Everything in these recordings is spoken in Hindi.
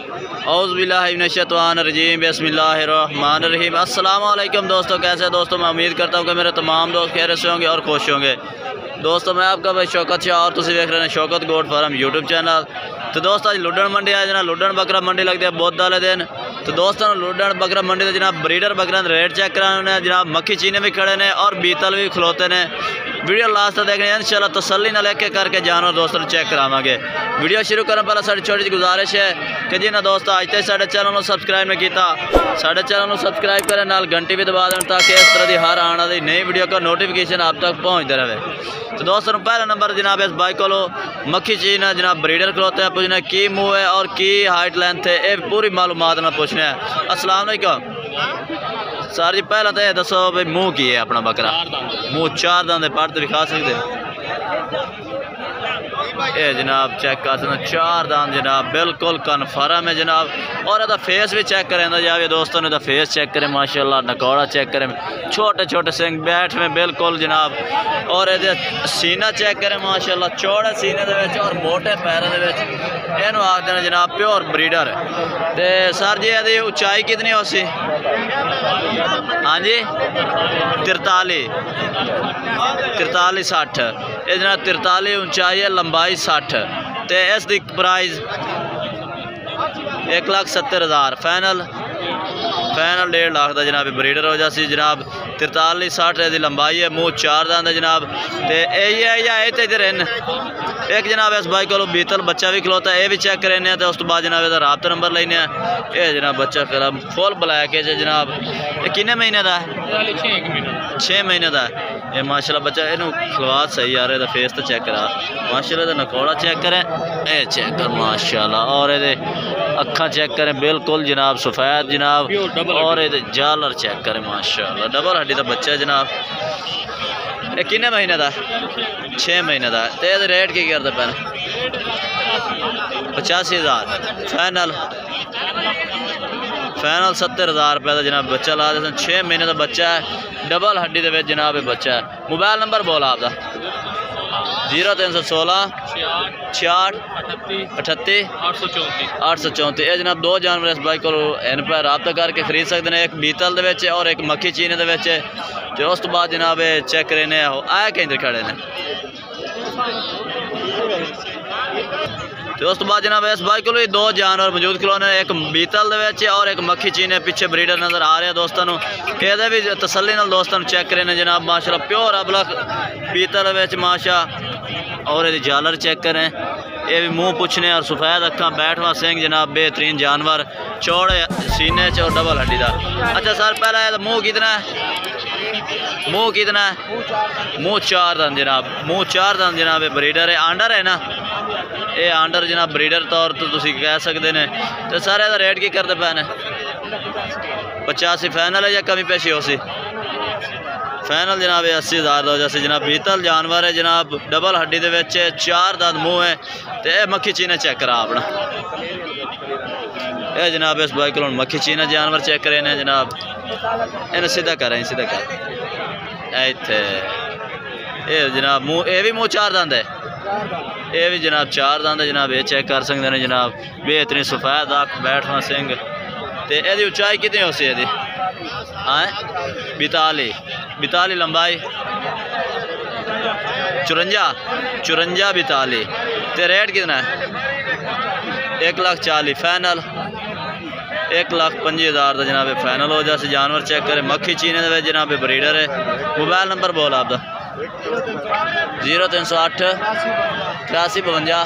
औज़ुबिल्लाहिमिनश्शैतानिर्रजीम बिस्मिल्लाहिर्रहमानिर्रहीम। अस्सलाम वालेकुम दोस्तों, कैसे हैं दोस्तों? मैं उम्मीद करता हूँ कि मेरे तमाम दोस्त खैरियत से होंगे और खुश होंगे। दोस्तों मैं आपका भाई शौकत शाह और तुम देख रहे हैं Shaukat goat farm YouTube channel. तो दोस्तों आज लुडन मंडी आए जना, लुडन बकरा मंडी लगती है बुध वाले दिन। तो दोस्तों लुडन बकरा मंडी से जनाब ब्रीडर बकरा रेट चेक कराने जनाब मक्खी चीने भी खड़े ने और बीतल भी खलोते ने। वीडियो लास्ट तक देखने इंशाल्लाह तसल्ली ना लेके करके जानवर दोस्तों चेक करावांगे। वीडियो शुरू करने पहले साड़ी छोटी सी गुजारिश है कि जिन्हें दोस्तों आज तक साढ़े चैनल को सब्सक्राइब नहीं किया साढ़े चैनल को सब्सक्राइब करें, नाल घंटी भी दबा दें ताकि इस तरह की हर आने वाली नई वीडियो का नोटिफिकेशन आप तक पहुँचते रहे। तो दोस्तों पहला नंबर जनाब इस बाइक को मक्खी चीन है जनाब ब्रीडर खलोते हैं, पूछना की मुँह है और की हाइट लेंथ है, ये पूरी मालूमात ना पूछने हैं। अस्सलाम वालेकुम सर जी, पहला तो यह दसो भाई मुँह की है अपना बकरा? मुँह चार दांत पढ़ते दिखा सकते ये जनाब चेक कर सकते चार दांत जनाब बिल्कुल कन्फर्म है जनाब। और यदा फेस भी चेक करें जाए दोस्तों ने, फेस चेक करें माशाल्लाह, नकौड़ा चेक करें, छोटे छोटे सिंग बैठ में बिल्कुल जनाब। और ये सीना चेक करें माशाल्लाह, चौड़े सीने दे और मोटे पैरों के इनू आखते हैं जनाब प्योर ब्रीडर। तो सर जी यदि उचाई कितनी हो सी? हाँ जी 43 60 ये जनाब 43 ऊंचाई है, लंबाई 60। तो इसकी प्राइस 1,70,000 फाइनल 1.5 लाख का जनाब ब्रीडर हो जासी जनाब। 43 60 की लंबाई है, मुँह चार दांत है जनाब। तो यही है या इधर एक जनाब इस बाइक को बीतल बच्चा भी खलोता है, ये भी चेक करें। तो उस बाद जनाब इसका राबता नंबर लेने ये जनाब बच्चा करा फुल ब्लैक है जनाब। ये किन्ने महीने का है? 6 महीने का है ये माशाल्लाह बच्चा। इनू खलवात सही आ रहा है, फेस तो चेक करा माशाल्लाह, नकौड़ा चेक करें, ये चेक कर माशाल्लाह। और ये अखा चेक करें बिल्कुल जनाब सफ़ेद जनाब। और ये जालर चेक करें माशाल्लाह, डबल हड्डी का बच्चा है जनाब। ये किन्ने महीने का? 6 महीने का। तो ये रेट की करते पैन? 85,000 फाइनल 70,000 रुपये का जनाब बच्चा ला देते। 6 महीने का बच्चा है, डबल हड्डी के जनाब बच्चा है। मोबाइल नंबर बोला आपका? 0316 66 38 834। ये जनाब दो जानवर इस बाइक को इन पर रब्ता करके खरीद सकते हैं, एक बीतल के और एक मक्खी चीने के। तो उस तो बाद जनाब चेक करें आए कहीं खड़े ने। तो उस तो बाद जनाब इस बाइक को दो जानवर मौजूद खिलौने, एक बीतल और एक मक्खी चीने पीछे ब्रीडर नज़र आ रहे हैं दोस्तों। ये भी तसल्ली नाल दोस्तों चेक करें जनाब माशाल्लाह प्योर अबलख बीतल माशा। और ये जालर चेक करें, ये भी मुँह पुछने और सफ़ेद अखा बैठवा सिंह जनाब बेहतरीन जानवर, चौड़े सीने और डबल हड्डी का। अच्छा सर पहला है मुँह कितना है? मुँह कितना है? मुँह चार दांत जनाब, मुँह चार दांत जनाब। ब्रीडर है, आंडर है ना ये? आंडर जनाब ब्रीडर तौर तो तुम कह सकते हैं। तो सर यदा रेट की करते पैने? 85 फाइनल है या कमी पेशी हो सी? फाइनल जनाब 80,000 का हो जैसे जनाब। बीतल जानवर है जनाब, डबल हड्डी के चार दांत मुँह है। तो यह मक्खी चीने चेक करा अपना ये जनाब इस बाइक को मक्खी चीना जानवर चेक करें जनाब। इन्हें सीधा करें सीधा कर इतने ये जनाब मुँह, ये भी मुँह चार दांत है, ये भी जनाब चार दांत है जनाब। ये चेक कर सकते हैं जनाब, बेहतरीन सफ़ेद अख बैठवा सिंह। तो यदी ऊंचाई कितनी हो सी यदी? हाँ 42 लंबाई 54 42। तो रेट कितना है? 1,40,000 फाइनल 1,25,000 का जनाब फाइनल हो जाए। जानवर चेक करें मक्खी चीने के जनाब ब्रीडर है। मोबाइल नंबर बोल आपका? 0308 83 52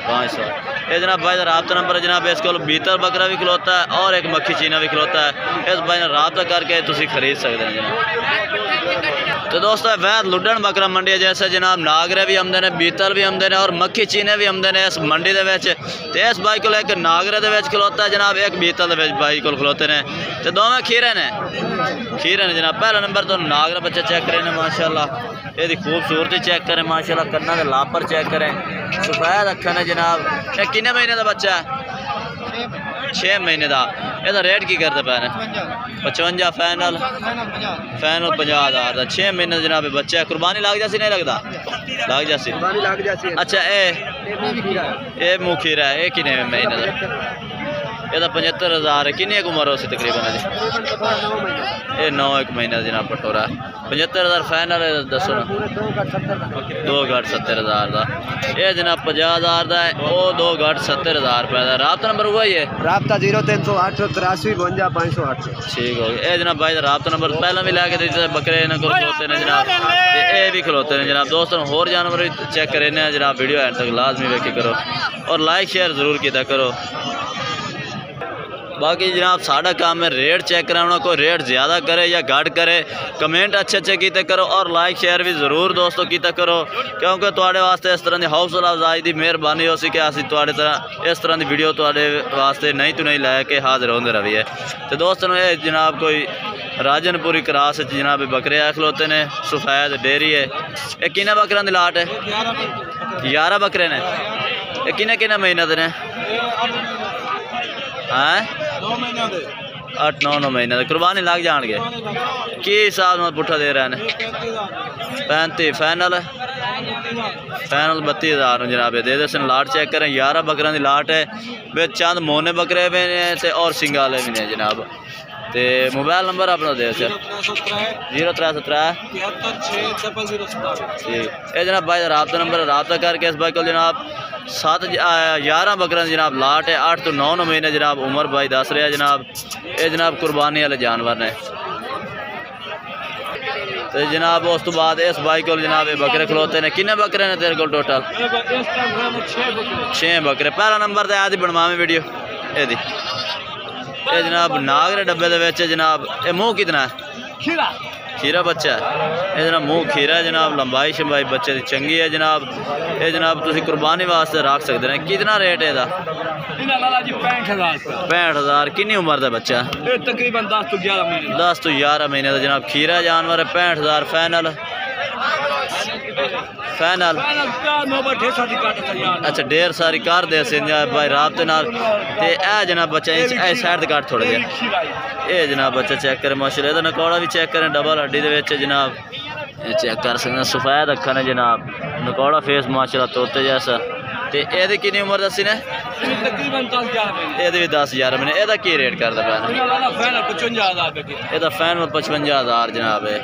500। ये जनाब भाई का रब्ता नंबर है जनाब। इसको बीतल बकरा भी खिलौता है और एक मक्खी चीना भी खिलौता है। इस भाई ने रब्ता करके तुम खरीद सकते हैं जनाब। तो दोस्तों वैद लुडन बकरा मंडी है जैसे जनाब नागरे भी आमदे ने, बीतल भी आमदे ने और मक्खी चीने भी आमदे ने इस मंडी के। तो इस बाई को एक नागरे के खिलौता है जनाब, एक बीतल बाई को खिलौते हैं। तो दोवें खीरे ने जनाब। पहला नंबर तो नागरा बच्चा चेक करें माशाल्लाह, ये खूबसूरती चेक करें माशाल्लाह, कन्ना के लापर चेक करें, सफ़ेद अखा ने जनाब। ये कितने महीने का बच्चा है? 6 महीने का। ਇਹਦਾ ਰੇਟ ਕੀ ਕਰਦੇ ਪਏ ਨੇ 55 ਫਾਈਨਲ 50,000 ਦਾ 6 ਮਹੀਨੇ ਜਨਾਬ ਬੱਚਾ ਕੁਰਬਾਨੀ ਲੱਗ ਜਾਸੀ ਨਹੀਂ ਲੱਗਦਾ ਲੱਗ ਜਾਸੀ ਅੱਛਾ ਇਹ ਮੁਖੀਰਾ ਹੈ ਇਹ ਕਿੰਨੇ ਮਹੀਨੇ ਦਾ ਇਹਦਾ 75,000 है किन्नी उम्र हो सी तकरीबन ये 9 एक महीने जनाब पटोरा 75,000 फाइनल दसो ना 2,70,000 का ये जनाब 50,000 का है वो 2,70,000 रुपये का राबता नंबर हुआ ही है राबता 0308 83 52 508 ठीक हो गया ये जनाब भाई राबता नंबर पहला भी लैके देते बकरे इन्होंने खलोते हैं जनाब ये भी खलोते हैं जनाब दोस्तों होर जानवर चेक करें जनाब वीडियो एंड तक लाजमी वेखे करो और लाइक शेयर जरूर किया करो। बाकी जनाब साड़ा काम है रेट चेक कराना कोई रेट ज़्यादा करे या घट करे कमेंट अच्छे किते करो और लाइक शेयर भी ज़रूर दोस्तों किते करो क्योंकि तुहाडे वास्ते इस तरह की हौसला अफजाई की मेहरबानी हो सी कि असीं तुहाडे तरह इस तरह की वीडियो तुहाडे वास्ते नहीं तो नहीं लैके हाजिर होंदे रहिए। तो दोस्तों ये जनाब कोई राजनपुरी क्रास जनाब बकरे आए खलोते ने सफेद डेयरी है ये किन्ने बकरियां दी लाट है 11 बकरे ने ये किन्ने महीने दे ने हाँ 8-9 महीने कुर्बानी लग जाएंगे की हिसाब में पुट्ठा दे रहे हैं 35 फाइनल 32,000 जनाब दे दे लाट चेक करें 11 बकरियां की लाट है वे चंद मोने बकरे भी ने और सिंग वाले भी ने जनाब। तो मोबाइल नंबर अपना दे 0317 ये जनाब भाई राबता नंबर राबता करके इस भाई को जनाब 11 बकरियां जनाब लाट है 8 तो 9 महीने जनाब उम्र भाई दस रहा जनाब ये जनाब कुर्बानी वाले जानवर ने। तो जनाब उस तो बाद इस भाई को जनाब ये बकरे खलोते ने किन्ने बकरे ने तेरे को टोटल 6 बकरे। पहला नंबर तो आदि बनवावे वीडियो ये जनाब नागरे डब्बे दे जनाब ये मुँह कितना है खीरा बच्चा है ये जनाब मुँह खीरा है जनाब लंबाई शंबाई बच्चे की चंगी है जनाब ये जनाब तुसी कुर्बानी वास्ते रख सकते हैं। कितना रेट है इसका 65,000 कितनी उम्र का बच्चा तकरीबन 10 तो 11 महीने का जनाब खीरा जानवर है 65,000 फाइनल अच्छा ढेर सारी कर दे भाई राबते नाल ते ए जनाब बच्चा ए साइड काट थोड़ा जिहा ये जनाब बच्चा चेक करें माशाल्लाह इहदा नकौड़ा भी चेक करें डबल हड्डी दे विच जनाब चेक कर सकते हैं सफेद अखा ने जनाब नकौड़ा फेस माशाल्लाह तोते जैसा। तो ये कितनी उम्र दसी ने तकरीबन 10-11 महीने ये भी 10-11 महीने ਇਹਦਾ ਕੀ ਰੇਟ ਕਰਦਾ ਪਿਆ फाइनल 55,000 रुपए ਇਹਦਾ फाइनल 55,000 जनाब है।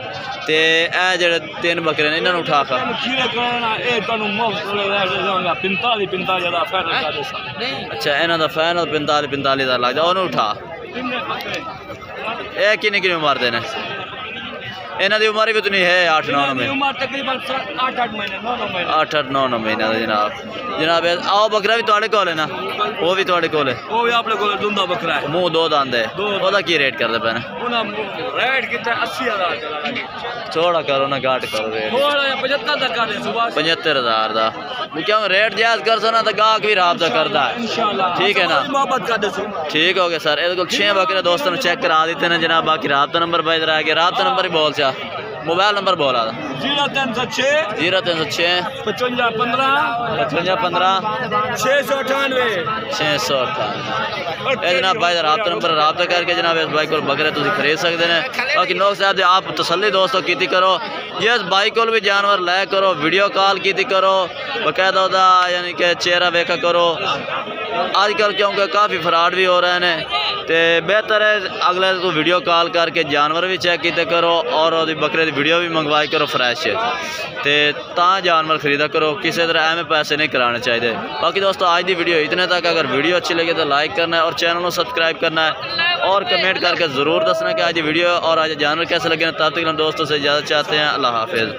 तो ਇਹ ਜਿਹੜੇ ਤਿੰਨ ਬੱਕਰੇ ਨੇ ਇਹਨਾਂ ਨੂੰ ਉਠਾ ਖਾ खीरा करना ਇਹ ਤੁਹਾਨੂੰ ਮੁਫਤ ਲੈ ਜਾਊਂਗਾ 45 ਦਾ फाइनल ਕਰ ਦੇ अच्छा ਇਹਨਾਂ ਦਾ फाइनल 45 ਦਾ ਲੱਗਦਾ ਉਹਨੂੰ ਉਠਾ ਇਹ ਕਿੰਨੀ ਉਮਰ ਦੇ ਨੇ इन्हों की उम्र भी तो नहीं है 8-9 महीने 8-9 महीने का जनाब आओ बकरा भी थोड़े कोल है ना वो भी थोड़े कोल है मुँह दो दंद है वह की रेट करते पे थोड़ा करो ना घट करो रेट 75,000 का क्यों रेट जायज कर सो ना तो गाहक भी राबता करता है ठीक है ना ठीक हो गया सर ये 6 बकरे दोस्तों ने चेक करा देते हैं जनाब। बाकी राबता नंबर भाई रह गया राबता नंबर ही बोल चा मोबाइल नंबर बोला 0306 5515 698 जनाब भाई राबता नंबर राबता करके जनाब इस बाइक को बकरे तुम खरीद सकते हैं। बाकी लोग साहब आप तसल्ली दोस्तों की करो जिस बाइक को भी जानवर लै करो वीडियो कॉल की करो बकायदा उदा यानी कि चेहरा वेखा करो आजकल क्योंकि काफ़ी फ्रॉड भी हो रहे हैं तो बेहतर है अगले तो वीडियो कॉल करके जानवर भी चेक किते करो और बकरे की वीडियो भी मंगवाई करो फ्रैश तो जानवर खरीदा करो किसी तरह एवं पैसे नहीं कराने चाहिए। बाकी दोस्तों आज की वीडियो इतने तक अगर वीडियो अच्छी लगे तो लाइक करना है और चैनल को सब्सक्राइब करना है और कमेंट करके ज़रूर दसना कि आज की वीडियो और आज जानवर कैसे लगे। तब तक हम दोस्तों से इजाज़त चाहते हैं। अल्लाह हाफिज़।